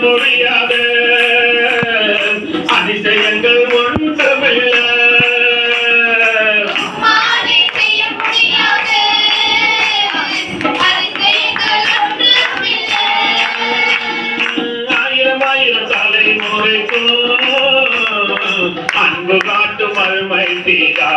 முடியாத அதிசயங்கள் ஒன்றுமில்ல. ஆயிரம் ஆயிரம் தலைமுறைக்கும் அன்பு காட்டும் அருமை தீரா.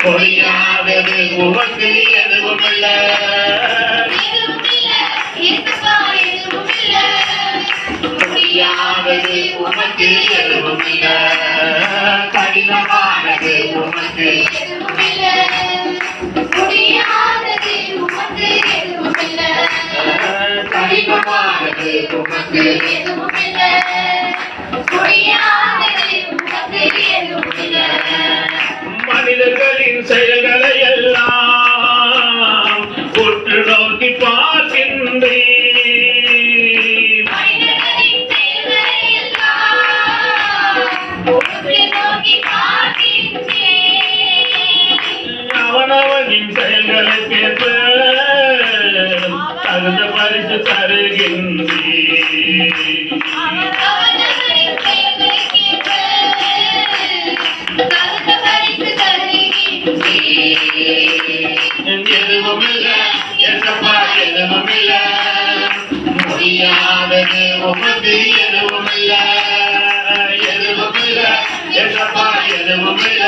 பொழியாதது உமக்கு எதுவுமில்ல. முடியாதது உமக்கு எதுவுமில்ல. கடினமானது உமக்கு முடியாதது உமக்கு எதுவுமில்ல. கடினமானது உமக்கு எதுவுமில்ல. முடியாதது உமக்கு எதுவுமில்ல. மனிதர்களின் செயல்களை எல்லாம் உற்று நோக்கி பார்க்கின்றேன். அவனவனின் செயல்களை கேட்ப தகுந்த பரிசு தருகின்றேன். முடியாதது உமக்கு எதுவுமில்ல. எதுவுமில்ல எசப்பா எதுவுமில்ல.